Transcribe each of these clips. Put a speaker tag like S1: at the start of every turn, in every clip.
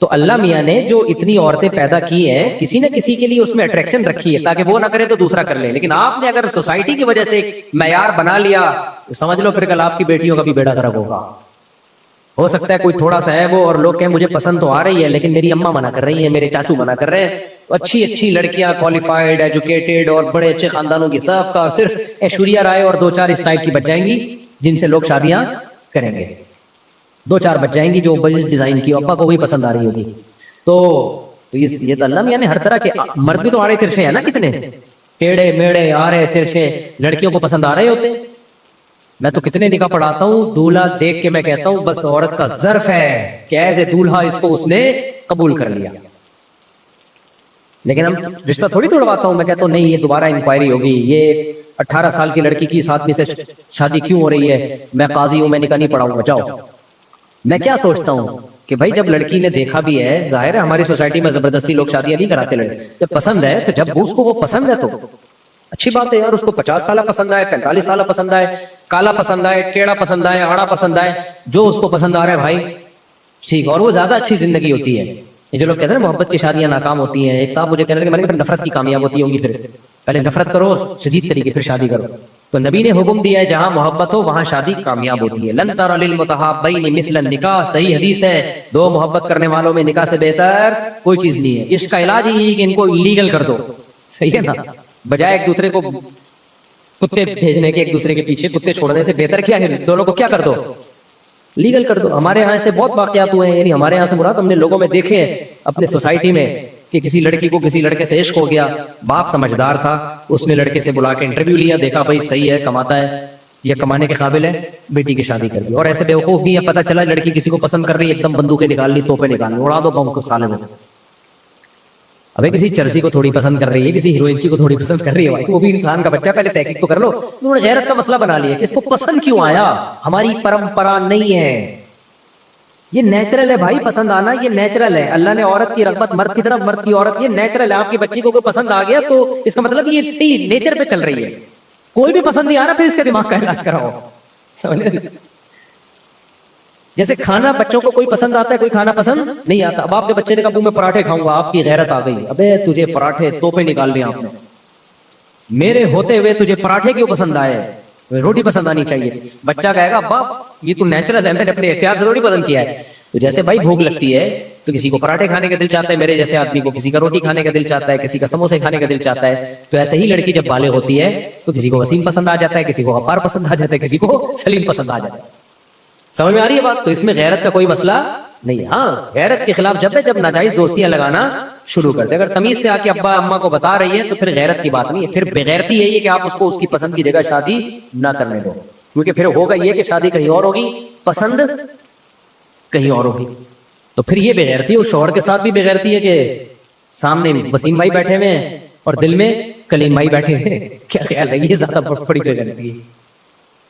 S1: تو اللہ میاں نے جو اتنی عورتیں پیدا کی ہیں کسی نہ کسی کے لیے اس میں اٹریکشن رکھی ہے تاکہ وہ نہ کرے تو دوسرا کر لے. لیکن آپ نے اگر سوسائٹی کی وجہ سے ایک معیار بنا لیا تو سمجھ لو پھر کل آپ کی بیٹیوں کا بھی بیڑا گرک ہوگا. ہو سکتا ہے کوئی تھوڑا سا ہے وہ اور لوگ کہیں مجھے پسند تو آ رہی ہے لیکن میری اماں منع کر رہی ہیں, میرے چاچو منع کر رہے ہیں. اچھی اچھی لڑکیاں کوالیفائڈ ایجوکیٹڈ اور بڑے اچھے خاندانوں کی صف کا صرف ایشوریا رائے اور 2-4 اس ٹائپ کی بچ جائیں گی جن سے لوگ شادیاں کریں گے. 2-4 بچ جائیں گی جو بڑی ڈیزائن کی ابا کو وہی پسند آ رہی ہوگی. تو یہ تو اللہ میاں نے ہر طرح کے مرد بھی تو آ رہے ترشے ہیں نا, کتنے ٹیڑے میڑے آ رہے ترشے لڑکیوں کو پسند آ رہے ہوتے. میں تو کتنے نکاح پڑھاتا ہوں دولہا دیکھ کے میں کہتا ہوں بس عورت کا ظرف ہے کہ ایسے دولہا اس کو اس نے قبول کر لیا. لیکن ہم رشتہ تھوڑی توڑواتا ہوں, میں کہتا ہوں نہیں یہ دوبارہ انکوائری ہوگی, یہ 18 سال کی لڑکی کی اس آدمی سے شادی کیوں ہو رہی ہے, میں قاضی ہوں میں نکاح نہیں پڑھاؤں گا. جاؤ. میں کیا سوچتا ہوں کہ بھائی جب لڑکی نے دیکھا بھی ہے, ظاہر ہے ہماری سوسائٹی میں زبردستی لوگ شادیاں نہیں کراتے لڑکے, جب پسند ہے تو جب اس کو وہ پسند ہے تو اچھی بات ہے یار. اس کو 50 سالہ پسند آئے, 45 سالہ پسند آئے, کالا پسند آئے, ٹیڑھا پسند آئے, آڑا پسند آئے, جو اس کو پسند آ رہا ہے بھائی ٹھیک. اور وہ زیادہ اچھی زندگی ہوتی ہے. یہ جو لوگ کہتے ہیں محبت کی شادیاں ناکام ہوتی ہیں, ایک صاحب مجھے کہنے لگے میں نے کہا نفرت کی کامیاب ہوتی ہوں گی, پھر پہلے نفرت کرو شدید طریقے پھر شادی کرو. تو نبی نے حکم دیا ہے جہاں محبت ہو وہاں شادی کامیاب ہوتی ہے. لن تر للمتحابین مثل النکاح, صحیح حدیث ہے, 2 محبت کرنے والوں میں نکاح سے بہتر کوئی چیز نہیں ہے. اس کا علاج یہی ہے کہ ان کو لیگل کر دو, صحیح ہے نا, بجائے ایک دوسرے کو کتے بھیجنے کے, ایک دوسرے کے پیچھے کتے چھوڑنے سے بہتر کیا ہے دونوں کو کیا کر دو, لیگل کر دو. ہمارے یہاں سے بہت واقعات ہوئے ہیں, یعنی ہمارے یہاں سے مراد ہم نے لوگوں میں دیکھے ہیں اپنے سوسائٹی میں کہ کسی لڑکی کو کسی لڑکے سے عشق ہو گیا, باپ سمجھدار تھا, اس نے لڑکے سے بلا کے انٹرویو لیا, دیکھا بھائی صحیح ہے کماتا ہے یا کمانے کے قابل ہے, بیٹی کی شادی کر دی. اور ایسے بیوقوف بھی ہے, پتہ چلا لڑکی کسی کو پسند کر رہی ہے, ایک دم بندوقیں نکال لی, توپیں نکال لی, اڑا دو بم کو سالے میں. ابھی کسی چرسی کو تھوڑی پسند کر رہی ہے, کسی ہیروئن کو تھوڑی پسند کر رہی ہے, وہ بھی انسان کا بچہ, پہلے تحقیق تو کر لو. انہوں نے غیرت کا مسئلہ بنا لیا کہ اس کو پسند کیوں آیا, ہماری پرمپرا نہیں ہے, یہ نیچرل ہے بھائی, پسند آنا یہ نیچرل ہے. اللہ نے عورت کی رغبت مرد کی طرف, مرد کی عورت, یہ نیچرل ہے. آپ کی بچی کو کوئی پسند آ گیا تو اس کا مطلب یہ صحیح نیچر پہ چل رہی ہے. کوئی بھی پسند نہیں آ رہا پھر اس کے دماغ کا علاج کراؤ, سمجھ رہے. جیسے کھانا بچوں کو کوئی پسند آتا ہے, کوئی کھانا پسند نہیں آتا. اب آپ کے بچے نے کہا میں پراٹھے کھاؤں گا, آپ کی غیرت آ گئی, ابے تجھے پراٹھے توپے نکال لیا آپ نے, میرے ہوتے ہوئے تجھے پراٹھے کیوں پسند آئے, روٹی پسند آنی چاہیے. بچہ کہے گا باپ یہ تو نیچرل ہے, میں نے اپنے اختیار سے روٹی پسند کیا ہے. تو جیسے بھائی بھوک لگتی ہے تو کسی کو پراٹھے کھانے کا دل چاہتا ہے, میرے جیسے آدمی کو کسی کا روٹی کھانے کا دل چاہتا ہے, کسی کا سموسے کھانے کا دل چاہتا ہے. تو ایسے ہی لڑکی جب بالغ ہوتی ہے تو کسی کو وسیم پسند آ جاتا ہے, کسی کو غفار پسند آ جاتا ہے, کسی کو سلیم پسند آ جاتا ہے. سمجھ میں آ رہی ہے بات. تو اس میں غیرت کا کوئی مسئلہ نہیں. ہاں غیرت کے خلاف جب ہے جب ناجائز دوستیاں لگانا شروع کر دے. اگر تمیز سے آ کے ابا اما کو بتا رہی ہے تو پھر غیرت کی بات نہیں ہے, پھر بغیرتی یہی ہے کہ آپ اس کو اس کی پسند کی جگہ شادی نہ کرنے دو, کیونکہ پھر ہوگا یہ کہ شادی کہیں اور ہوگی, پسند کہیں اور ہوگی. تو پھر یہ بغیرتی ہے. اس شوہر کے ساتھ بھی بغیرتی ہے کہ سامنے وسیم بھائی بیٹھے ہوئے ہیں اور دل میں کلیم بھائی بیٹھے ہیں. کیا خیال ہے, یہ زیادہ بڑی بغیرتی ہے.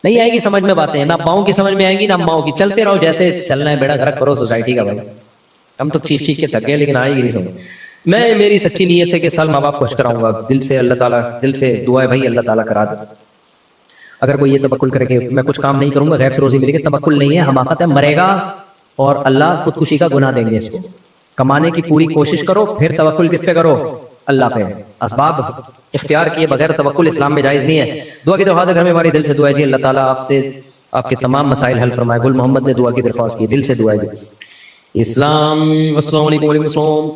S1: نہیں آئے گی سمجھ میں باتیں, نہ اباؤں کی سمجھ میں آئیں گی نہ اماؤں کی. چلتے رہو جیسے چلنا ہے, بیڑا غرق کرو سوسائٹی کا. بھائی ہم تو چیخ چیخ کے تھک گئے لیکن آئے گی نہیں سمجھ. میں میری سچی نیت ہے کہ سال ماں باپ خوش کراؤں گا دل سے. اللہ تعالیٰ دل سے دعا ہے بھائی, اللہ تعالیٰ کرا دے. اگر کوئی یہ توکل کرے کہ میں کچھ کام نہیں کروں گا غیر سے روزی ملے گی, توکل نہیں ہے, حماقت ہے. مرے گا اور اللہ خودکشی کا گناہ دیں گے اس کو. کمانے کی پوری کوشش کرو, پھر توکل کس پہ کرو, اللہ پہ. اسباب اختیار کیے بغیر توکل اسلام میں جائز نہیں ہے. دعا کی درخواست گھر میں ہماری دل سے دعا ہے جی, اللہ تعالیٰ آپ سے آپ کے تمام مسائل حل فرمائے. گل محمد نے دعا کی درخواست کی, دل سے دعا ہے. اسلام السلام علیکم. وعلیکم السلام.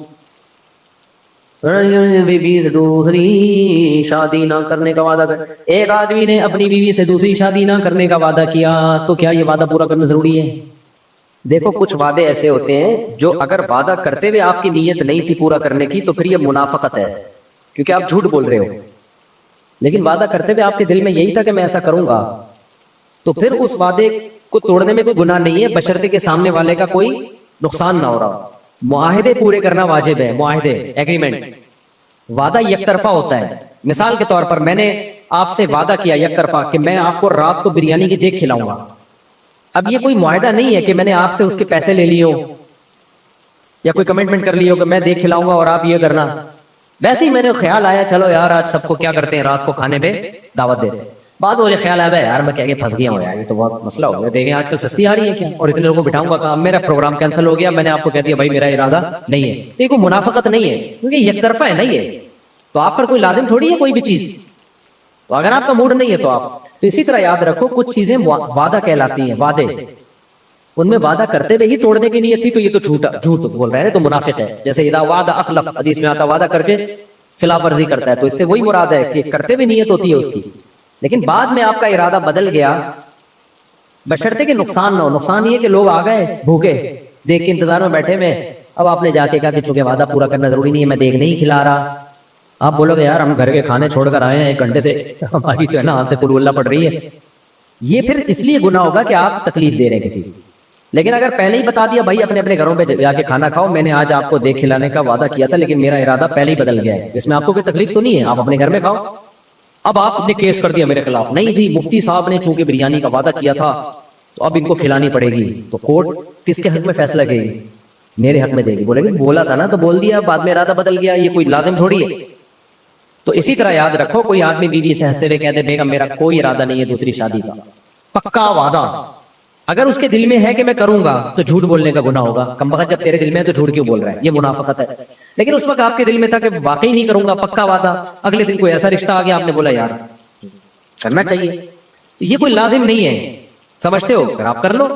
S1: بیوی سے دوسری شادی نہ کرنے کا وعدہ کر. ایک آدمی نے اپنی بیوی سے دوسری شادی نہ کرنے کا وعدہ کیا تو کیا یہ وعدہ پورا کرنا ضروری ہے؟ دیکھو کچھ وعدے ایسے ہوتے ہیں جو اگر وعدہ کرتے ہوئے آپ کی نیت نہیں تھی پورا کرنے کی تو پھر یہ منافقت ہے, کیونکہ آپ جھوٹ بول رہے ہو. لیکن وعدہ کرتے ہوئے آپ کے دل میں یہی تھا کہ میں ایسا کروں گا, تو پھر اس وعدے کو توڑنے میں کوئی گناہ نہیں ہے, بشرطے کے سامنے والے کا کوئی نقصان نہ ہو رہا. معاہدے پورے کرنا واجب ہے. معاہدے, ایگریمنٹ, وعدہ یک طرفہ ہوتا ہے. مثال کے طور پر میں نے آپ سے وعدہ کیا یک طرفہ کہ میں آپ کو رات کو بریانی کی دیگ کھلاؤں گا. اب یہ کوئی معاہدہ نہیں ہے کہ میں نے آپ سے اس کے پیسے لے لیے ہو یا کوئی کمٹمنٹ کر لی ہو کہ میں دیکھ کھلاؤں گا اور آپ یہ کرنا. ویسے ہی میں نے خیال آیا چلو یار آج سب کو کیا کرتے ہیں رات کو کھانے پہ دعوت دیتے ہیں, بعد مجھے خیال آیا یار میں کہہ کے پھنس گیا ہوں یار، یہ تو بہت مسئلہ ہو گیا، دیکھیں آج کل سستی آ رہی ہے کیا، اور اتنے لوگوں کو بٹھاؤں گا کہاں، میرا پروگرام کینسل ہو گیا، میں نے آپ کو کہہ دیا بھائی میرا ارادہ نہیں ہے، دیکھو منافقت نہیں ہے کیونکہ یک طرفہ ہے نہیں ہے، تو آپ پر کوئی لازم تھوڑی ہے کوئی بھی چیز، تو اگر آپ کا موڈ نہیں ہے تو آپ، تو اسی طرح یاد رکھو کچھ چیزیں وعدہ کہلاتی ہیں، وعدے، ان میں وعدہ کرتے ہوئے ہی توڑنے کی نیت تھی تو یہ تو جھوٹ بول رہے ہیں تو منافق ہے، جیسے اذا وعدہ اخلف، حدیث میں آتا وعدہ کر کے خلاف ورزی کرتا ہے، تو اس سے وہی مراد ہے کہ کرتے ہوئے نیت ہوتی ہے اس کی، لیکن بعد میں آپ کا ارادہ بدل گیا، بشرطے کہ نقصان نہ ہو، نقصان یہ کہ لوگ آ گئے بھوکے دیکھ کے انتظار میں بیٹھے میں، اب آپ نے جا کے کہا کہ چونکہ وعدہ پورا کرنا ضروری نہیں ہے میں دیکھ نہیں کھلا رہا، آپ بولو گے یار ہم گھر کے کھانے چھوڑ کر آئے ہیں 1 گھنٹے سے ہماری جو ہے نا آتے قل اللہ پڑھ رہی ہے، یہ پھر اس لیے گناہ ہوگا کہ آپ تکلیف دے رہے ہیں کسی کو، لیکن اگر پہلے ہی بتا دیا بھائی اپنے اپنے گھروں پہ جا کے کھانا کھاؤ، میں نے آج آپ کو دیکھ کھلانے کا وعدہ کیا تھا لیکن میرا ارادہ پہلے ہی بدل گیا ہے، اس میں آپ کو کوئی تکلیف تو نہیں ہے، آپ اپنے گھر میں کھاؤ، اب آپ نے کیس کر دیا میرے خلاف، نہیں جی مفتی صاحب نے چونکہ بریانی کا وعدہ کیا تھا تو اب ان کو کھلانی پڑے گی، تو کورٹ کس کے حق میں فیصلہ کرے گی، میرے حق میں دے گی، بولے گی بولا تھا نا تو بول دیا، بعد میں ارادہ بدل گیا، یہ کوئی لازم تھوڑی ہے، تو اسی طرح یاد رکھو کوئی آدمی بیوی سے ہنستے ہوئے کہتے بیگم میرا کوئی ارادہ نہیں ہے دوسری شادی کا، پکا وعدہ، اگر اس کے دل میں ہے کہ میں کروں گا تو جھوٹ بولنے کا گناہ ہوگا، کم بخت جب تیرے دل میں ہے تو جھوٹ کیوں بول رہا ہے، یہ منافقت ہے، لیکن اس وقت آپ کے دل میں تھا کہ واقعی نہیں کروں گا پکا وعدہ، اگلے دن کوئی ایسا رشتہ آ گیا آپ نے بولا یار کرنا چاہیے، تو یہ کوئی لازم نہیں ہے، سمجھتے ہو پھر آپ کر لو،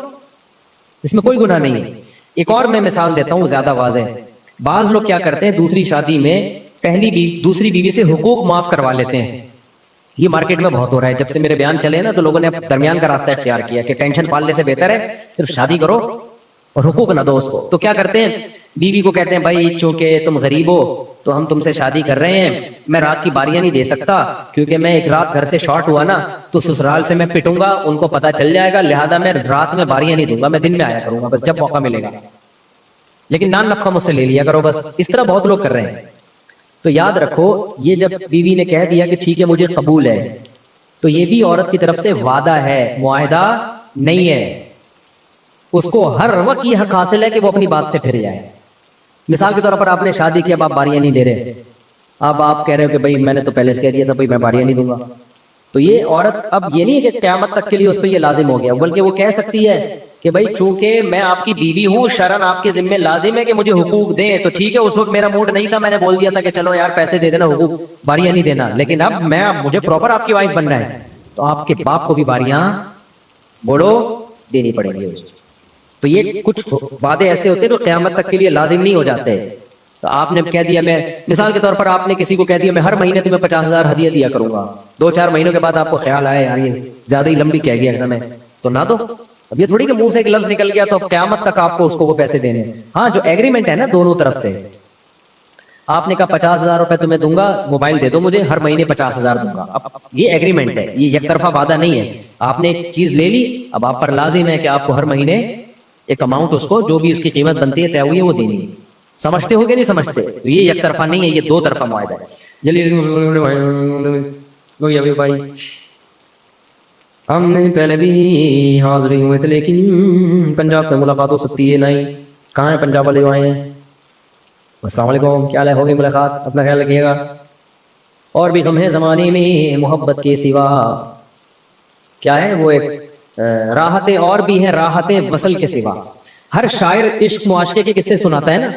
S1: اس میں کوئی گناہ نہیں ہے۔ ایک اور میں مثال دیتا ہوں زیادہ واضح، بعض لوگ کیا کرتے ہیں دوسری شادی میں دوسری بیوی سے حقوق معاف کروا لیتے ہیں، یہ مارکیٹ میں بہت ہو رہا ہے، جب سے میرے بیان چلے نا تو لوگوں نے درمیان کا راستہ اختیار کیا کہ ٹینشن پالنے سے بہتر ہے صرف شادی کرو اور حقوق نہ دو اس کو، تو کیا کرتے ہیں بیوی کو کہتے ہیں بھائی چونکہ تم غریب ہو تو ہم تم سے شادی کر رہے ہیں، میں رات کی باریاں نہیں دے سکتا کیونکہ میں ایک رات گھر سے شارٹ ہوا نا تو سسرال سے میں پٹوں گا، ان کو پتا چل جائے گا، لہذا میں رات میں باریاں نہیں دوں گا، میں دن میں آیا کروں گا بس جب موقع ملے گا، لیکن نان نفقہ مجھ سے لے لیا کرو بس، اس طرح بہت لوگ کر رہے ہیں۔ تو یاد رکھو یہ جب بیوی نے کہہ دیا کہ ٹھیک ہے مجھے قبول ہے، تو یہ بھی عورت کی طرف سے وعدہ ہے، معاہدہ نہیں ہے، اس کو ہر وقت یہ حق حاصل ہے کہ وہ اپنی بات سے پھر جائے۔ مثال کے طور پر آپ نے شادی کی، اب آپ باریاں نہیں دے رہے، اب آپ کہہ رہے ہو کہ بھائی میں نے تو پہلے سے کہہ دیا تھا بھائی میں باریاں نہیں دوں گا، تو یہ عورت اب یہ نہیں ہے کہ قیامت تک کے لیے اس پہ یہ لازم ہو گیا، بلکہ وہ کہہ سکتی ہے کہ بھائی چونکہ میں آپ کی بیوی ہوں شرعاً آپ کے ذمہ لازم ہے کہ مجھے حقوق دیں، تو ٹھیک ہے اس وقت میرا موڈ نہیں تھا، میں نے بول دیا تھا کہ چلو یار پیسے دے دینا حقوق باریاں نہیں دینا، لیکن اب مجھے پراپر آپ کی وائف بننا ہے تو آپ کے باپ کو بھی باریاں بوڑھو دینی پڑیں گی اس کو۔ تو یہ کچھ وعدے ایسے ہوتے ہیں جو قیامت تک کے لیے لازم نہیں ہو جاتے، تو آپ نے کہہ دیا میں مثال کے طور پر آپ نے کسی کو کہہ دیا میں ہر مہینے تمہیں 50,000 ہدیہ دیا کروں گا، 2-4 مہینوں کے بعد آپ کو خیال آیا یار یہ زیادہ ہی لمبی کہہ گیا میں تو نہ دو، اب یہ تھوڑی کہ منہ سے ایک لفظ نکل گیا تو اب قیامت تک آپ کو اس کو وہ پیسے دینے، ہاں جو ایگریمنٹ ہے نا دونوں طرف سے، آپ نے کہا 50,000 روپے تمہیں دوں گا، موبائل دے دو مجھے، ہر مہینے 50,000 دوں گا، اب یہ ایگریمنٹ ہے، یہ یک طرفہ وعدہ نہیں ہے، آپ نے ایک چیز لے لی، اب آپ پر لازم ہے کہ آپ کو ہر مہینے ایک اماؤنٹ اس کو جو بھی اس کی قیمت بنتی ہے طے ہوئی ہے وہ دینی ہے، سمجھتے ہو کہ نہیں سمجھتے؟ تو یہ یک طرفہ نہیں ہے، یہ 2 طرفہ معاہدہ ہے۔ جلیل بھائی ہم نے پہلے بھی حاضر ہوئے تھے لیکن پنجاب سے ملاقات ہو سکتی ہے نہیں، کہاں ہیں پنجاب والے آئے ہیں؟ السلام علیکم، کیا حال ہے، ہوگی ملاقات، اپنا خیال رکھیے گا۔ اور بھی غم ہے زمانے میں محبت کے سوا، کیا ہے وہ ایک راحتیں اور بھی ہیں راحتیں وصل کے سوا، ہر شاعر عشق معاشقے کے قصے سناتا ہے نا،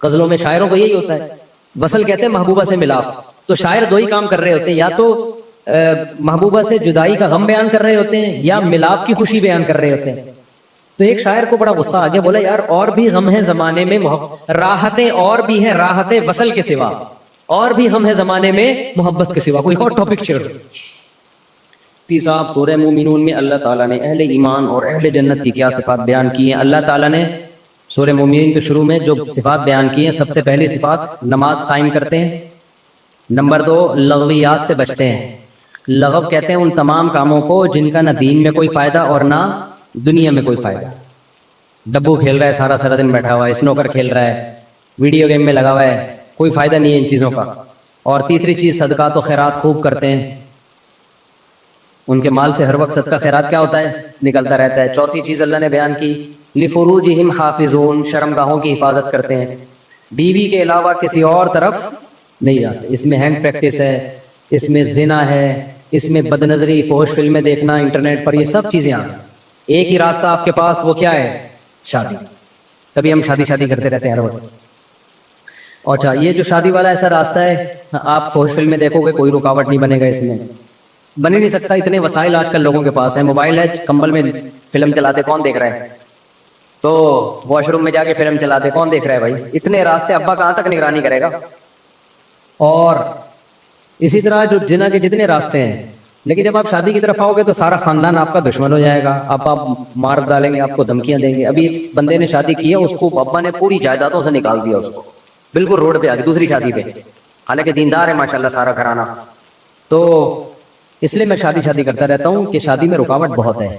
S1: غزلوں میں شاعروں کو یہی ہوتا ہے، وصل کہتے ہیں محبوبہ سے ملاپ، تو شاعر 2 ہی کام کر رہے ہوتے ہیں، یا تو محبوبہ سے جدائی کا غم بیان کر رہے ہوتے ہیں یا ملاپ کی خوشی بیان کر رہے ہوتے ہیں، تو ایک شاعر کو بڑا غصہ آ گیا، بولا یار اور بھی غم ہے زمانے میں راحتیں اور بھی ہیں راحتیں وصل کے سوا، اور بھی غم ہے زمانے میں محبت کے سوا، کوئی اور ٹاپک چھیڑ۔ صاحب سورہ مومنون میں اللہ تعالیٰ نے اہل ایمان اور اہل جنت کی کیا صفات بیان کی ہیں؟ اللہ تعالیٰ نے سورہ مومنون کے شروع میں جو صفات بیان کی ہیں، سب سے پہلی صفات نماز قائم کرتے ہیں، نمبر 2 لغویات سے بچتے ہیں، لغو کہتے ہیں ان تمام کاموں کو جن کا نہ دین میں کوئی فائدہ اور نہ دنیا میں کوئی فائدہ، ڈبو کھیل رہا ہے سارا دن بیٹھا ہوا ہے، اسنوکر کھیل رہا ہے، ویڈیو گیم میں لگا ہوا ہے، کوئی فائدہ نہیں ہے ان چیزوں کا۔ اور تیسری چیز صدقات و خیرات خوب کرتے ہیں، ان کے مال سے ہر وقت صدقہ خیرات کیا ہوتا ہے نکلتا رہتا ہے۔ چوتھی چیز اللہ نے بیان کی لفروجہم حافظون، شرمگاہوں کی حفاظت کرتے ہیں، بیوی کے علاوہ کسی اور طرف نہیں جاتے، اس میں ہینگ پریکٹس ہے، اس میں زنا ہے، اس میں بد نظری، فحش فلمیں دیکھنا انٹرنیٹ پر، یہ سب چیزیں آ گئی۔ ایک ہی راستہ آپ کے پاس، وہ کیا ہے؟ شادی۔ کبھی ہم شادی کرتے رہتے ہیں ہر وقت۔ اور اچھا، یہ جو شادی والا ایسا راستہ ہے، آپ فحش فلمیں دیکھو گے، کوئی رکاوٹ نہیں بنے گا اس میں، بن ہی نہیں سکتا۔ اتنے وسائل آج کل لوگوں کے پاس ہیں، موبائل ہے، کمبل میں فلم چلاتے کون دیکھ رہا ہے؟ تو واش روم میں جا کے فلم چلاتے کون دیکھ رہا ہے بھائی؟ اتنے راستے، ابا کہاں تک نگرانی کرے گا؟ اور اسی طرح جو زنا کے جتنے راستے ہیں، لیکن جب آپ شادی کی طرف آؤ گے تو سارا خاندان آپ کا دشمن ہو جائے گا، آپ مار ڈالیں گے، آپ کو دھمکیاں دیں گے۔ ابھی ایک بندے نے شادی کی ہے، اس کو ابا نے پوری جائیدادوں سے نکال دیا، اس کو بالکل روڈ پہ آ کے دوسری شادی پہ، حالانکہ دیندار ہے ماشاءاللہ سارا گھرانہ۔ تو اس لیے میں شادی کرتا رہتا ہوں کہ شادی میں رکاوٹ بہت ہے،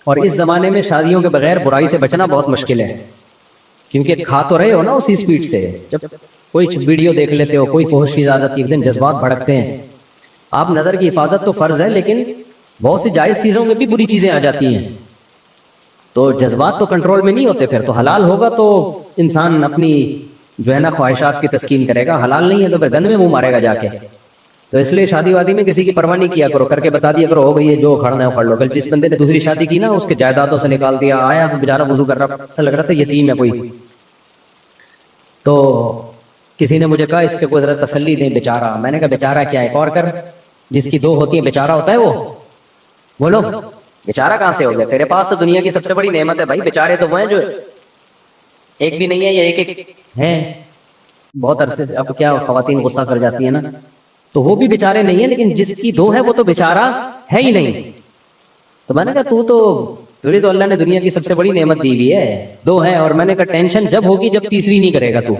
S1: اور اس زمانے میں شادیوں کے بغیر برائی سے بچنا بہت مشکل ہے، کیونکہ کھا تو رہے ہو نا اسی سپیڈ سے۔ جب کوئی ویڈیو دیکھ لیتے ہو، کوئی فحش چیز آ جاتی ہے، ایک دن جذبات بھڑکتے ہیں۔ آپ نظر کی حفاظت تو فرض ہے، لیکن بہت سی جائز چیزوں میں بھی بری چیزیں آ جاتی ہیں، تو جذبات تو کنٹرول میں نہیں ہوتے۔ پھر تو حلال ہوگا تو انسان اپنی جو ہے نا خواہشات کی تسکین کرے گا، حلال نہیں ہے تو پھر گند میں منہ مارے گا جا کے۔ تو اس لیے شادی وادی میں کسی کی پرواہ نہیں کیا کرو، کر کے بتا دیا کرو، ہو گئی ہے جو کھڑنا ہے کھڑ لو۔ کل جس بندے نے دوسری شادی کی نا، اس کے جائیدادوں سے نکال دیا، آیا تو بیچارہ وضو کر رہا، ایسا لگ رہا تھا یتیم ہے کوئی۔ تو کسی نے مجھے کہا اس کے کوئی ذرا تسلی دیں بیچارہ۔ میں نے کہا بیچارہ کیا ہے، ایک اور کر، جس کی دو ہوتی ہے بیچارہ ہوتا ہے وہ؟ بولو بیچارہ کہاں سے ہو گیا؟ تیرے پاس تو دنیا کی سب سے بڑی نعمت ہے بھائی۔ بیچارے تو وہ ہیں جو ایک بھی نہیں ہے یا ایک ہیں، بہت عرصے سے۔ اب کیا خواتین غصہ کر جاتی ہیں نا، تو وہ بھی بیچارے نہیں ہیں، لیکن جس کی دو ہے وہ تو بیچارہ ہے ہی نہیں۔ تو میں نے کہا تجھے تو اللہ نے دنیا کی سب سے بڑی نعمت دی ہوئی ہے، دو ہیں۔ اور میں نے کہا ٹینشن جب ہوگی جب تیسری نہیں کرے گا تو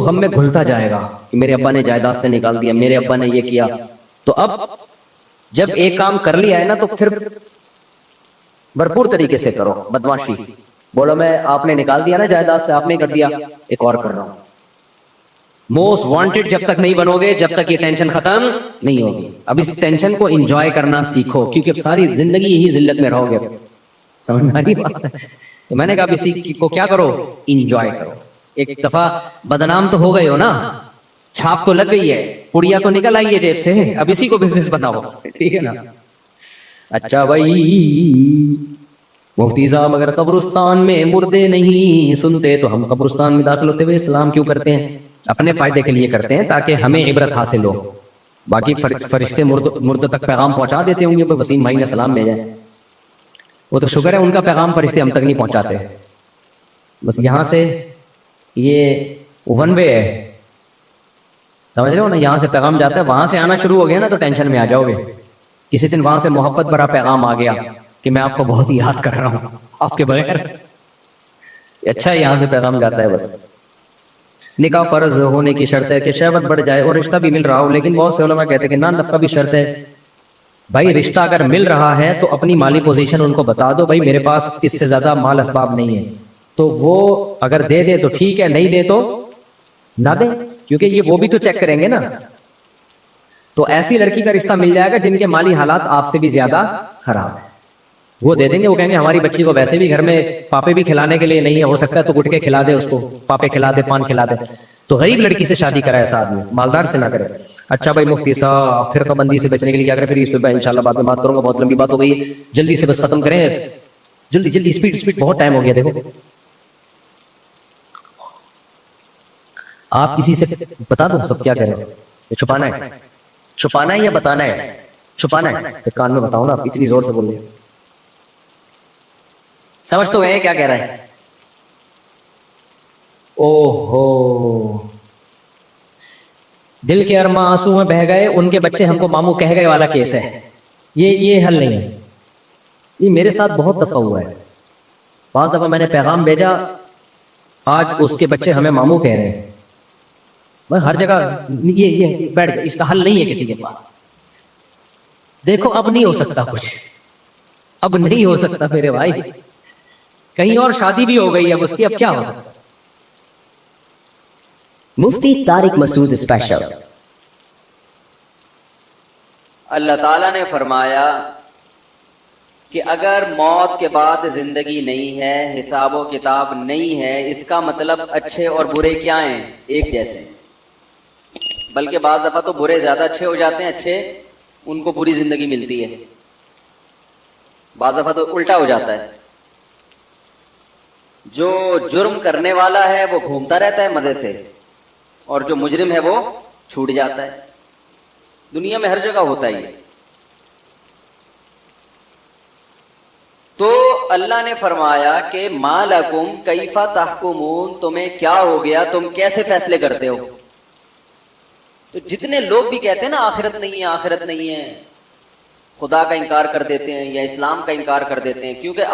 S1: غم میں گھلتا جائے گا کہ میرے ابا نے جائیداد سے نکال دیا، میرے ابا نے یہ کیا۔ تو اب جب ایک کام کر لیا ہے نا تو پھر بھرپور طریقے سے کرو بدمعاشی۔ بولو میں آپ نے نکال دیا نا جائیداد سے، آپ نے کر دیا، ایک اور کر رہا ہوں۔ موسٹ وانٹڈ جب تک نہیں بنو گے، جب تک یہ ٹینشن ختم نہیں ہوگی۔ اب اس ٹینشن کو انجوائے کرنا سیکھو، کیونکہ اب ساری زندگی یہی ذلت میں رہو گے، سمجھ میں آ رہی بات ہے؟ تو میں نے کہا اب اسی کو کیا کرو، انجوائے کرو۔ ایک دفعہ بدنام تو ہو گئے ہو نا، چھاپ تو لگ گئی ہے، پڑیا تو نکل آئی ہے جیب سے، اب اسی کو بزنس بناؤ، ٹھیک ہے نا؟ اچھا بھائی، مفتی صاحب اگر قبرستان میں مردے نہیں سنتے تو ہم قبرستان میں داخل ہوتے ہوئے اسلام کیوں کرتے ہیں؟ اپنے فائدے کے لیے کرتے ہیں تاکہ ہمیں عبرت حاصل ہو۔ باقی فرشتے مردوں تک پیغام پہنچا دیتے ہوں گے، وسیم بھائی نے سلام بھیجا ہے، وہ تو شکر ہے ان کا پیغام فرشتے ہم تک نہیں پہنچاتے۔ بس یہاں سے یہ ون وے ہے، سمجھ رہے ہو نا؟ یہاں سے پیغام جاتا ہے، وہاں سے آنا شروع ہو گیا نا تو ٹینشن میں آ جاؤ گے۔ کسی دن وہاں سے محبت بھرا پیغام آ گیا کہ میں آپ کو بہت یاد کر رہا ہوں آپ کے بغیر، اچھا یہاں سے پیغام جاتا ہے۔ بس نکاح فرض ہونے کی شرط ہے کہ شہوت بڑھ جائے اور رشتہ بھی مل رہا ہو، لیکن بہت سے علماء کہتے ہیں کہ نان نفقہ بھی شرط ہے۔ بھائی رشتہ اگر مل رہا ہے تو اپنی مالی پوزیشن ان کو بتا دو، بھائی میرے پاس اس سے زیادہ مال اسباب نہیں ہے، تو وہ اگر دے دے تو ٹھیک ہے، نہیں دے تو نہ دیں، کیونکہ یہ وہ بھی تو چیک کریں گے نا۔ تو ایسی لڑکی کا رشتہ مل جائے گا جن کے مالی حالات آپ سے بھی زیادہ خراب ہیں، وہ دے دیں گے۔ وہ کہیں گے ہماری بچی کو ویسے بھی گھر میں پاپے بھی کھلانے کے لیے نہیں ہے، ہو سکتا ہے تو گٹکے کھلا دے اس کو، پاپے کھلا دے، پان کھلا دے۔ تو غریب لڑکی سے شادی کرائے ایسا آدمی، مالدار سے نہ کرے۔ اچھا بھائی مفتی صاحب فرقہ بندی سے بچنے کے لیے کیا کریں؟ پھر اس پہ انشاءاللہ بعد میں بات کروں گا، بہت لمبی بات ہو گئی ہے، جلدی سے بس ختم کریں، جلدی جلدی، اسپیڈ، بہت ٹائم ہو گیا۔ دیکھو آپ کسی سے بتا دو سب کیا کہہ رہے ہو، چھپانا ہے یا بتانا ہے؟ چھپانا ہے، ایک کان میں بتاؤ نا، آپ اتنی زور سے بول رہے ہیں، سمجھ تو گئے کیا کہہ رہا ہے؟ اوہو، دل کے ارماں آنسو میں بہہ گئے، ان کے بچے ہم کو ماموں کہہ گئے والا کیس ہے یہ حل نہیں ہے۔ یہ میرے ساتھ بہت دفعہ ہوا ہے، بعض دفعہ میں نے پیغام بھیجا، آج اس کے بچے ہمیں ماموں کہہ رہے ہیں۔ میں ہر جگہ یہ بیٹھ گیا، اس کا حل نہیں ہے کسی کے پاس۔ دیکھو اب نہیں ہو سکتا کچھ، اب نہیں ہو سکتا میرے بھائی، کہیں اور شادی بھی ہو گئی، اب اس کی اب کیا ہو سکتا؟
S2: مفتی طارق مسعود اسپیشل۔
S3: اللہ تعالیٰ نے فرمایا کہ اگر موت کے بعد زندگی نہیں ہے، حساب و کتاب نہیں ہے، اس کا مطلب اچھے اور برے کیا ہیں؟ ایک جیسے۔ بلکہ بعض دفعہ تو برے زیادہ اچھے ہو جاتے ہیں، اچھے ان کو پوری زندگی ملتی ہے، بعض دفعہ تو الٹا ہو جاتا ہے۔ جو جرم کرنے والا ہے وہ گھومتا رہتا ہے مزے سے، اور جو مجرم ہے وہ چھوٹ جاتا ہے۔ دنیا میں ہر جگہ ہوتا ہی ہے۔ تو اللہ نے فرمایا کہ ما لکم کیف تحکمون، تمہیں کیا ہو گیا، تم کیسے فیصلے کرتے ہو؟ تو جتنے لوگ بھی کہتے ہیں نا آخرت نہیں ہے، آخرت نہیں ہے، خدا کا انکار کر دیتے ہیں یا اسلام کا انکار کر دیتے ہیں، کیونکہ